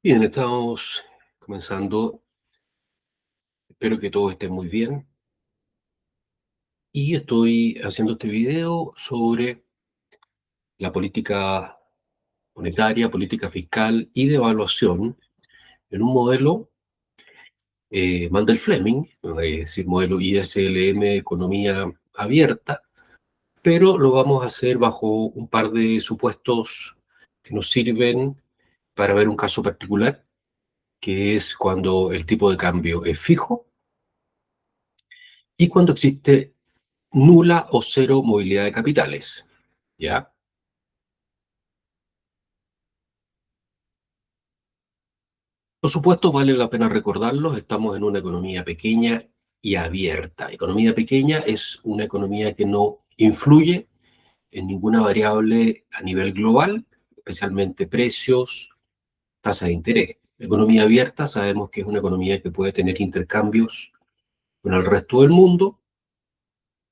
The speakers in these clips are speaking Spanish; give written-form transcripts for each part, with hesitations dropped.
Bien, estamos comenzando. Espero que todo esté muy bien. Y estoy haciendo este video sobre la política monetaria, política fiscal y de evaluación en un modelo Mandel-Fleming, es decir, modelo ISLM, economía abierta, pero lo vamos a hacer bajo un par de supuestos que nos sirven para ver un caso particular, que es cuando el tipo de cambio es fijo y cuando existe nula o cero movilidad de capitales, ¿ya? Por supuesto, vale la pena recordarlos, estamos en una economía pequeña y abierta. Economía pequeña es una economía que no influye en ninguna variable a nivel global, especialmente precios, tasas de interés. Economía abierta sabemos que es una economía que puede tener intercambios con el resto del mundo,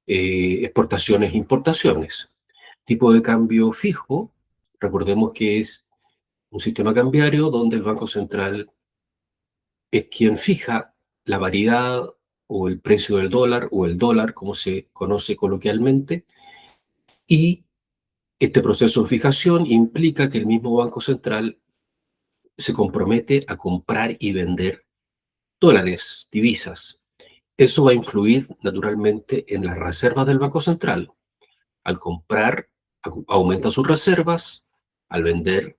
exportaciones e importaciones. Tipo de cambio fijo, recordemos que es un sistema cambiario donde el Banco Central es quien fija la variedad o el precio del dólar o el dólar, como se conoce coloquialmente, y este proceso de fijación implica que el mismo Banco Central se compromete a comprar y vender dólares, divisas. Eso va a influir naturalmente en las reservas del Banco Central. Al comprar, aumenta sus reservas, al vender,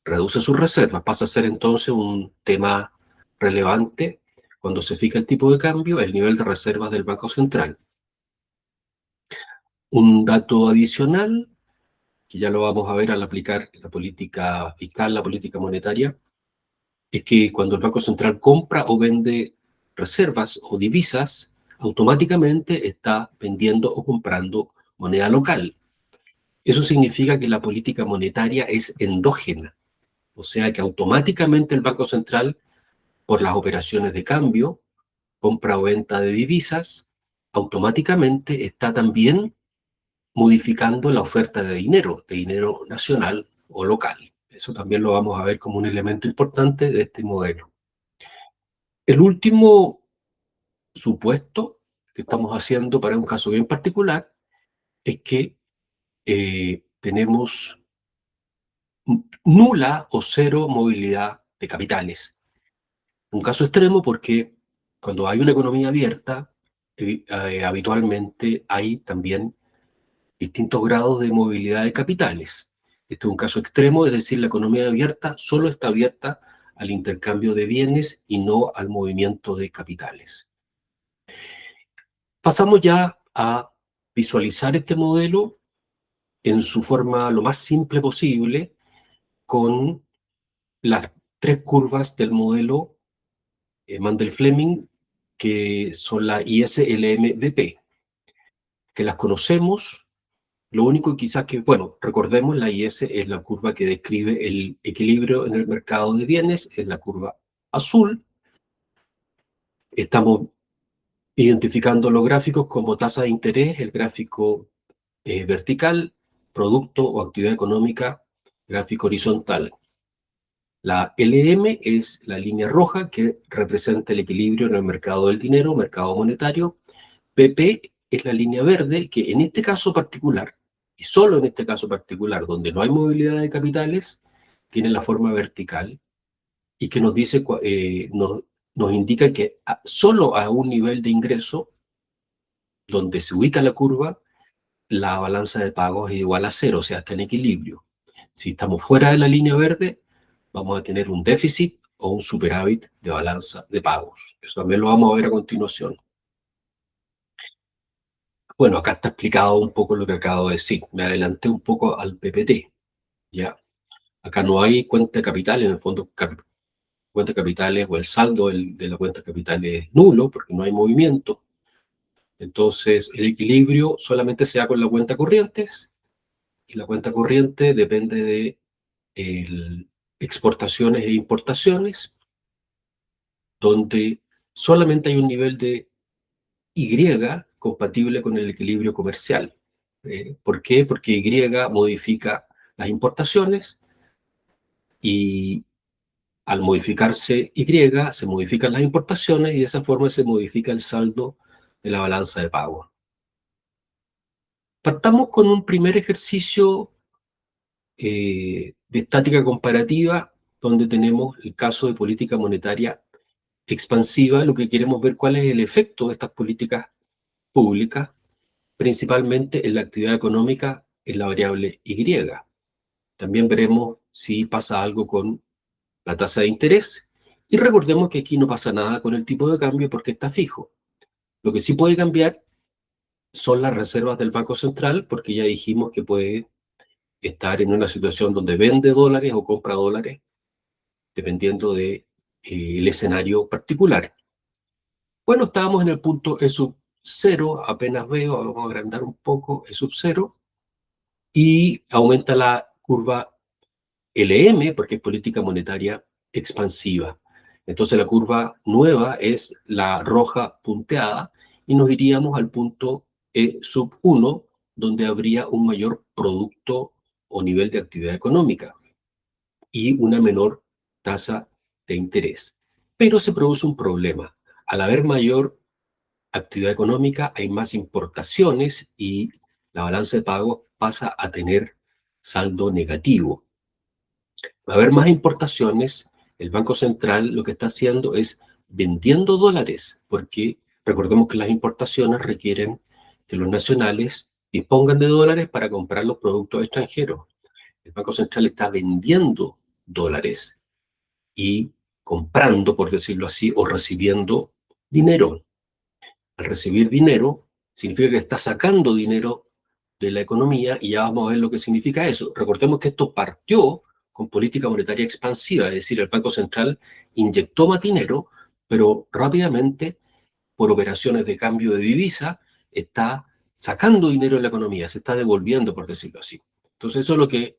reduce sus reservas. Pasa a ser entonces un tema relevante cuando se fija el tipo de cambio, el nivel de reservas del Banco Central. Un dato adicional, que ya lo vamos a ver al aplicar la política fiscal, la política monetaria, es que cuando el Banco Central compra o vende reservas o divisas, automáticamente está vendiendo o comprando moneda local. Eso significa que la política monetaria es endógena, o sea que automáticamente el Banco Central, por las operaciones de cambio, compra o venta de divisas, automáticamente está también modificando la oferta de dinero nacional o local. Eso también lo vamos a ver como un elemento importante de este modelo. El último supuesto que estamos haciendo para un caso bien particular es que tenemos nula o cero movilidad de capitales. Un caso extremo porque cuando hay una economía abierta, habitualmente hay también distintos grados de movilidad de capitales. Este es un caso extremo, es decir, la economía abierta solo está abierta al intercambio de bienes y no al movimiento de capitales. Pasamos ya a visualizar este modelo en su forma lo más simple posible con las tres curvas del modelo Mandel-Fleming, que son la ISLM-BP, que las conocemos. Lo único quizás que, bueno, recordemos, la IS es la curva que describe el equilibrio en el mercado de bienes, es la curva azul. Estamos identificando los gráficos como tasa de interés, el gráfico vertical, producto o actividad económica, gráfico horizontal. La LM es la línea roja que representa el equilibrio en el mercado del dinero, mercado monetario. PP es la línea verde que en este caso particular, y solo en este caso particular, donde no hay movilidad de capitales, tiene la forma vertical y que nos dice, nos indica que solo a un nivel de ingreso, donde se ubica la curva, la balanza de pagos es igual a cero, o sea, está en equilibrio. Si estamos fuera de la línea verde, vamos a tener un déficit o un superávit de balanza de pagos. Eso también lo vamos a ver a continuación. Bueno, acá está explicado un poco lo que acabo de decir. Me adelanté un poco al PPT, ¿ya? Acá no hay cuenta de capital, en el fondo cuenta de capitales o el saldo de la cuenta de capital es nulo porque no hay movimiento. Entonces, el equilibrio solamente se da con la cuenta corrientes y la cuenta corriente depende de exportaciones e importaciones, donde solamente hay un nivel de Y compatible con el equilibrio comercial. ¿Por qué? Porque Y modifica las importaciones y Al modificarse Y, se modifican las importaciones y de esa forma se modifica el saldo de la balanza de pago. Partamos con un primer ejercicio de estática comparativa, donde tenemos el caso de política monetaria expansiva. Lo que queremos ver cuál es el efecto de estas políticas públicas, principalmente en la actividad económica en la variable Y. También veremos si pasa algo con la tasa de interés, y recordemos que aquí no pasa nada con el tipo de cambio porque está fijo. Lo que sí puede cambiar son las reservas del Banco Central, porque ya dijimos que puede estar en una situación donde vende dólares o compra dólares, dependiendo de, el escenario particular. Bueno, estábamos en el punto E sub 0, apenas veo, vamos a agrandar un poco, E sub 0, y aumenta la curva LM, porque es política monetaria expansiva. Entonces la curva nueva es la roja punteada, y nos iríamos al punto E sub 1, donde habría un mayor producto o nivel de actividad económica y una menor tasa de interés. Pero se produce un problema. Al haber mayor actividad económica, hay más importaciones y la balanza de pagos pasa a tener saldo negativo. Al haber más importaciones, el Banco Central lo que está haciendo es vendiendo dólares, porque recordemos que las importaciones requieren que los nacionales dispongan de dólares para comprar los productos extranjeros. El Banco Central está vendiendo dólares y comprando, por decirlo así, o recibiendo dinero. Al recibir dinero, significa que está sacando dinero de la economía, y ya vamos a ver lo que significa eso. Recordemos que esto partió con política monetaria expansiva, es decir, el Banco Central inyectó más dinero, pero rápidamente, por operaciones de cambio de divisa, está sacando dinero de la economía, se está devolviendo, por decirlo así. Entonces eso es lo que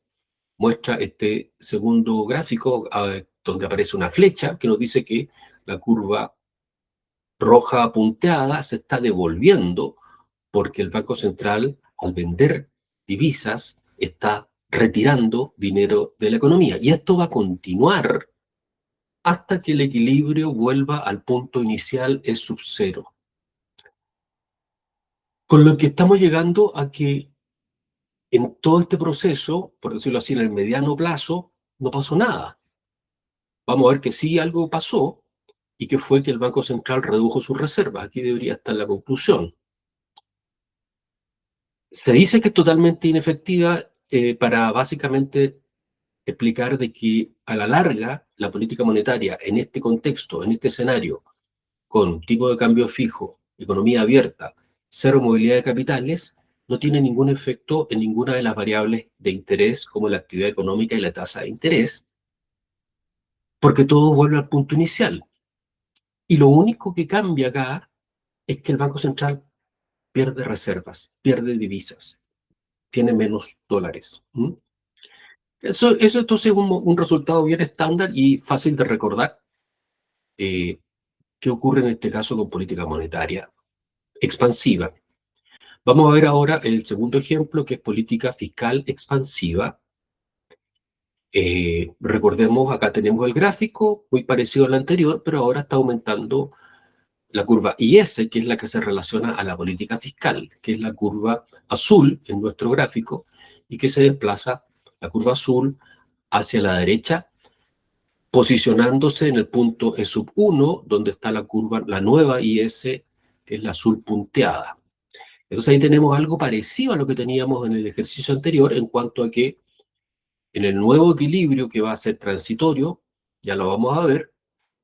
muestra este segundo gráfico, donde aparece una flecha que nos dice que la curva roja punteada se está devolviendo porque el Banco Central, al vender divisas, está retirando dinero de la economía. Y esto va a continuar hasta que el equilibrio vuelva al punto inicial, es sub cero. Con lo que estamos llegando a que en todo este proceso, por decirlo así, en el mediano plazo, no pasó nada. Vamos a ver que sí algo pasó, y que fue que el Banco Central redujo sus reservas. Aquí debería estar la conclusión. Se dice que es totalmente inefectiva, para básicamente explicar de que a la larga la política monetaria en este contexto, en este escenario, con tipo de cambio fijo, economía abierta, cero movilidad de capitales, no tiene ningún efecto en ninguna de las variables de interés, como la actividad económica y la tasa de interés, porque todo vuelve al punto inicial. Y lo único que cambia acá es que el Banco Central pierde reservas, pierde divisas, tiene menos dólares. Eso entonces es un resultado bien estándar y fácil de recordar. ¿Qué ocurre en este caso con política monetaria expansiva? Vamos a ver ahora el segundo ejemplo, que es política fiscal expansiva. Recordemos, acá tenemos el gráfico, muy parecido al anterior, pero ahora está aumentando la curva IS, que es la que se relaciona a la política fiscal, que es la curva azul en nuestro gráfico, y que se desplaza la curva azul hacia la derecha, posicionándose en el punto E sub 1, donde está la curva, la nueva IS, que es la azul punteada. Entonces ahí tenemos algo parecido a lo que teníamos en el ejercicio anterior, en cuanto a que en el nuevo equilibrio, que va a ser transitorio, ya lo vamos a ver,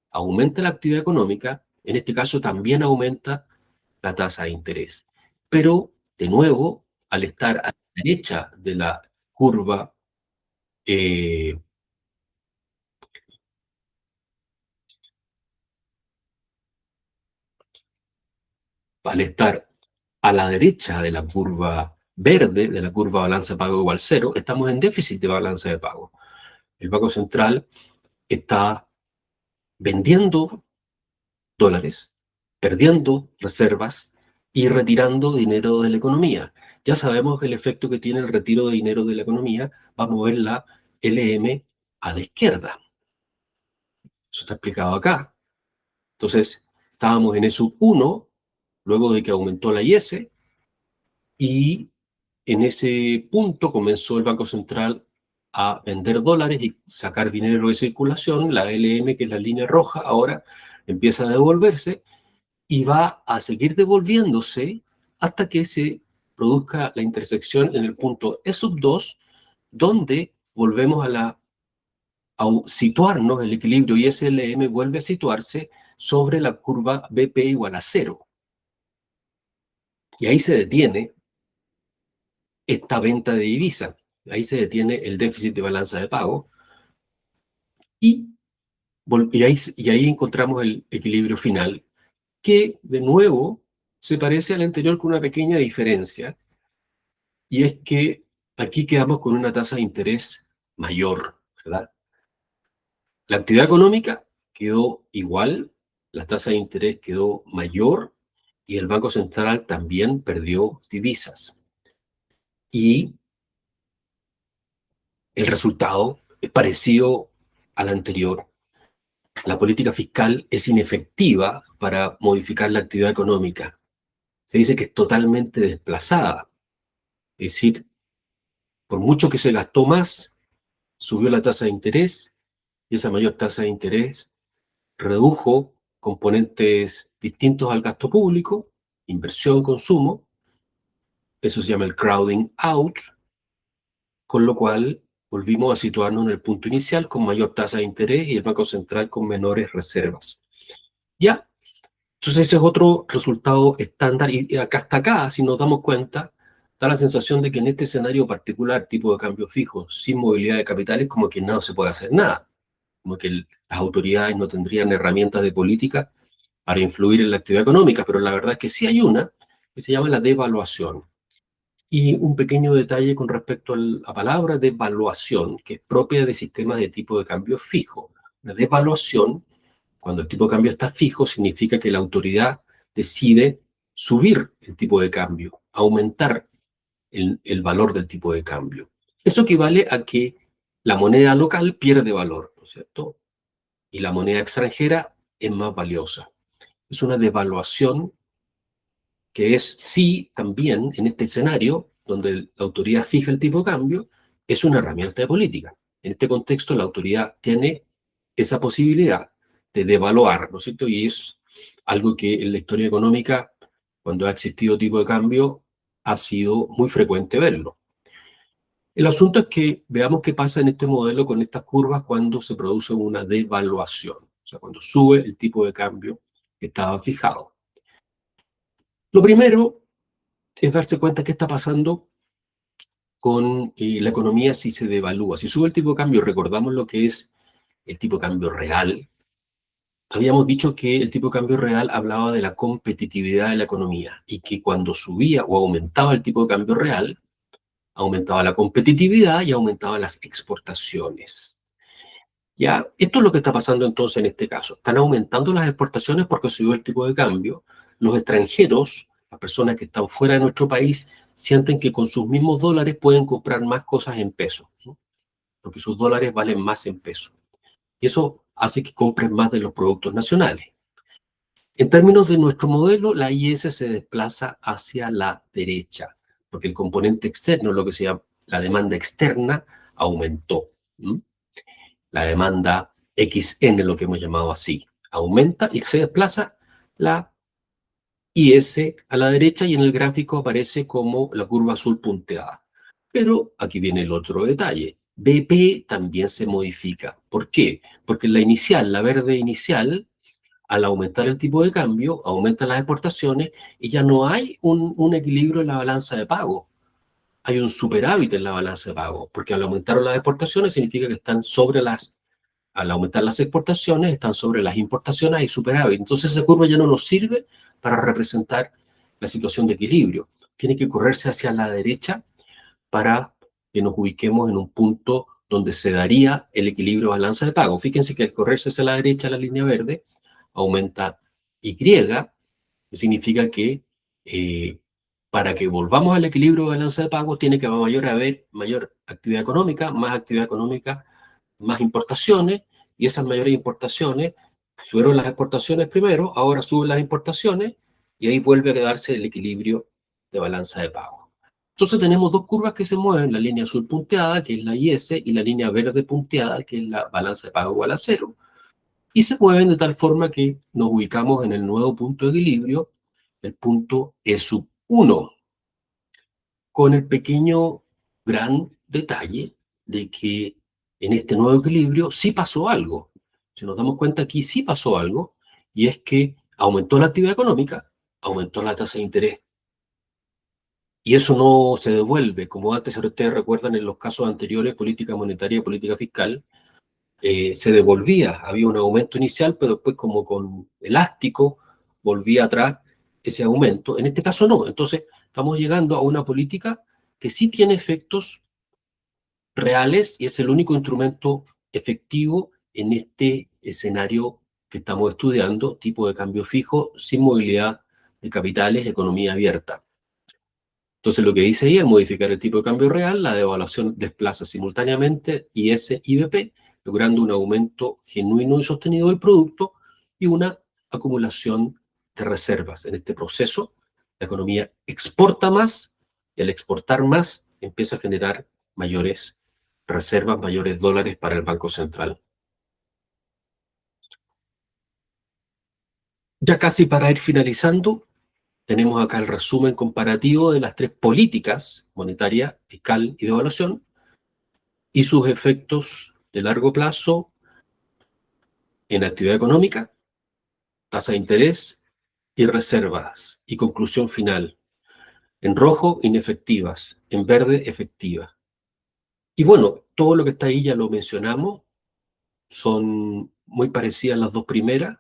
aumenta la actividad económica, en este caso también aumenta la tasa de interés. Pero, de nuevo, al estar a la derecha de la curva, eh, al estar a la derecha de la curva verde, de la curva balanza de pago igual cero, estamos en déficit de balanza de pago. El Banco Central está vendiendo dólares, perdiendo reservas y retirando dinero de la economía. Ya sabemos que el efecto que tiene el retiro de dinero de la economía va a mover la LM a la izquierda. Eso está explicado acá. Entonces, estábamos en E-1, luego de que aumentó la IS, y en ese punto comenzó el Banco Central a vender dólares y sacar dinero de circulación. La LM, que es la línea roja, ahora empieza a devolverse y va a seguir devolviéndose hasta que se produzca la intersección en el punto E-2, donde volvemos a situarnos, el equilibrio ISLM vuelve a situarse sobre la curva BP igual a 0. Y ahí se detiene esta venta de divisa. Ahí se detiene el déficit de balanza de pago y, y ahí encontramos el equilibrio final, que de nuevo se parece al anterior con una pequeña diferencia, y es que aquí quedamos con una tasa de interés mayor, ¿verdad? La actividad económica quedó igual, la tasa de interés quedó mayor y el Banco Central también perdió divisas. Y el resultado es parecido al anterior. La política fiscal es inefectiva para modificar la actividad económica. Se dice que es totalmente desplazada. Es decir, por mucho que se gastó más, subió la tasa de interés y esa mayor tasa de interés redujo componentes distintos al gasto público, inversión, consumo. Eso se llama el crowding out, con lo cual volvimos a situarnos en el punto inicial con mayor tasa de interés y el Banco Central con menores reservas. ¿Ya? Entonces ese es otro resultado estándar y acá hasta acá, si nos damos cuenta, da la sensación de que en este escenario particular, tipo de cambio fijo, sin movilidad de capitales, como que no se puede hacer nada, como que las autoridades no tendrían herramientas de política para influir en la actividad económica, pero la verdad es que sí hay una que se llama la devaluación. Y un pequeño detalle con respecto a la palabra devaluación, que es propia de sistemas de tipo de cambio fijo. La devaluación, cuando el tipo de cambio está fijo, significa que la autoridad decide subir el tipo de cambio, aumentar el valor del tipo de cambio. Eso equivale a que la moneda local pierde valor, ¿no es cierto? Y la moneda extranjera es más valiosa. Es una devaluación que es sí también en este escenario donde la autoridad fija el tipo de cambio, es una herramienta de política. En este contexto la autoridad tiene esa posibilidad de devaluar, ¿no es cierto? Y es algo que en la historia económica, cuando ha existido tipo de cambio, ha sido muy frecuente verlo. El asunto es que veamos qué pasa en este modelo con estas curvas cuando se produce una devaluación, o sea, cuando sube el tipo de cambio que estaba fijado. Lo primero es darse cuenta qué está pasando con la economía si se devalúa. Si sube el tipo de cambio, recordamos lo que es el tipo de cambio real. Habíamos dicho que el tipo de cambio real hablaba de la competitividad de la economía y que cuando subía o aumentaba el tipo de cambio real, aumentaba la competitividad y aumentaban las exportaciones. Ya, esto es lo que está pasando entonces en este caso. Están aumentando las exportaciones porque subió el tipo de cambio. Los extranjeros, las personas que están fuera de nuestro país, sienten que con sus mismos dólares pueden comprar más cosas en pesos, ¿no? Porque sus dólares valen más en pesos. Y eso hace que compren más de los productos nacionales. En términos de nuestro modelo, la IS se desplaza hacia la derecha, porque el componente externo, lo que se llama la demanda externa, aumentó. ¿Mm? La demanda XN, lo que hemos llamado así, aumenta y se desplaza la IS a la derecha y en el gráfico aparece como la curva azul punteada. Pero aquí viene el otro detalle. BP también se modifica. ¿Por qué? Porque la inicial, la verde inicial, al aumentar el tipo de cambio, aumentan las exportaciones y ya no hay un equilibrio en la balanza de pago. Hay un superávit en la balanza de pago, porque al aumentar las exportaciones significa que están sobre al aumentar las exportaciones, están sobre las importaciones, hay superávit. Entonces esa curva ya no nos sirve para representar la situación de equilibrio. Tiene que correrse hacia la derecha para que nos ubiquemos en un punto donde se daría el equilibrio de balanza de pago. Fíjense que al correrse hacia la derecha la línea verde aumenta Y, que significa que para que volvamos al equilibrio de balanza de pago tiene que haber mayor actividad económica, más importaciones, y esas mayores importaciones, subieron las exportaciones primero, ahora suben las importaciones, y ahí vuelve a quedarse el equilibrio de balanza de pago. Entonces tenemos dos curvas que se mueven, la línea azul punteada, que es la IS, y la línea verde punteada, que es la balanza de pago igual a cero, y se mueven de tal forma que nos ubicamos en el nuevo punto de equilibrio, el punto E sub 1, con el pequeño gran detalle de que en este nuevo equilibrio sí pasó algo. Si nos damos cuenta aquí sí pasó algo, y es que aumentó la actividad económica, aumentó la tasa de interés. Y eso no se devuelve, como antes, si ustedes recuerdan, en los casos anteriores, política monetaria y política fiscal, se devolvía, había un aumento inicial, pero después como con elástico volvía atrás ese aumento. En este caso no, entonces estamos llegando a una política que sí tiene efectos reales y es el único instrumento efectivo en este escenario que estamos estudiando, tipo de cambio fijo, sin movilidad de capitales, economía abierta. Entonces lo que dice ahí, al modificar el tipo de cambio real, la devaluación desplaza simultáneamente IS y BP, logrando un aumento genuino y sostenido del producto y una acumulación de reservas. En este proceso, la economía exporta más y al exportar más empieza a generar mayores reservas, mayores dólares para el Banco Central. Ya casi para ir finalizando, tenemos acá el resumen comparativo de las tres políticas, monetaria, fiscal y de evaluación, y sus efectos de largo plazo en actividad económica, tasa de interés y reservas. Y conclusión final. En rojo, inefectivas. En verde, efectivas. Y bueno, todo lo que está ahí ya lo mencionamos. Son muy parecidas las dos primeras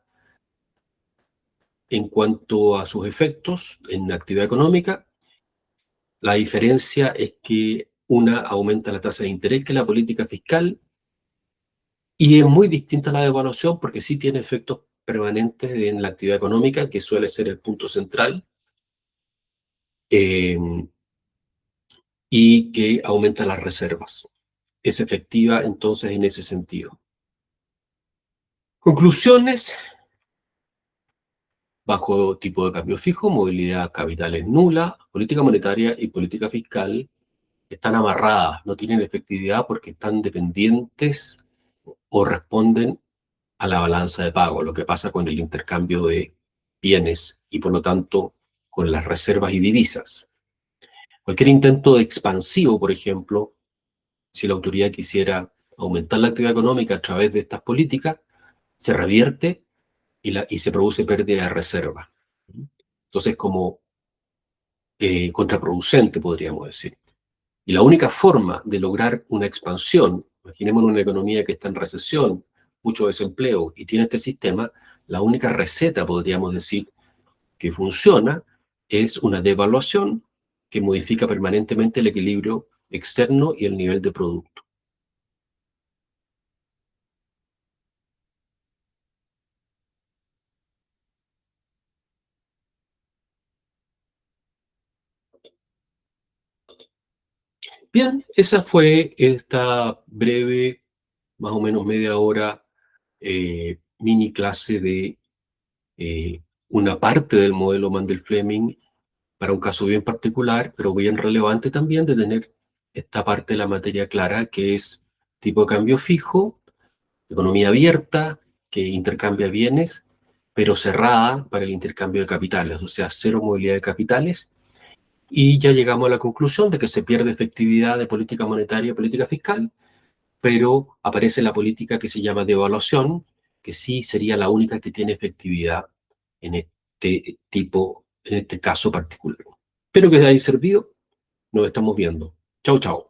en cuanto a sus efectos en actividad económica. La diferencia es que una aumenta la tasa de interés que la política fiscal, y es muy distinta a la devaluación porque sí tiene efectos permanentes en la actividad económica, que suele ser el punto central, eh, y que aumenta las reservas. Es efectiva entonces en ese sentido. Conclusiones: bajo tipo de cambio fijo, movilidad capital es nula, política monetaria y política fiscal están amarradas, no tienen efectividad porque están dependientes o responden a la balanza de pago, lo que pasa con el intercambio de bienes y por lo tanto con las reservas y divisas. Cualquier intento de expansivo, por ejemplo, si la autoridad quisiera aumentar la actividad económica a través de estas políticas, se revierte y se produce pérdida de reserva. Entonces, como contraproducente, podríamos decir. Y la única forma de lograr una expansión, imaginemos una economía que está en recesión, mucho desempleo y tiene este sistema, la única receta, podríamos decir, que funciona es una devaluación que modifica permanentemente el equilibrio externo y el nivel de producto. Bien, esa fue esta breve, más o menos media hora, mini clase de una parte del modelo Mandel-Fleming para un caso bien particular, pero bien relevante también de tener esta parte de la materia clara, que es tipo de cambio fijo, economía abierta, que intercambia bienes, pero cerrada para el intercambio de capitales, o sea, cero movilidad de capitales. Y ya llegamos a la conclusión de que se pierde efectividad de política monetaria y política fiscal, pero aparece la política que se llama devaluación, que sí sería la única que tiene efectividad en este tipo, en este caso particular. Espero que les haya servido. Nos estamos viendo. Chau, chau.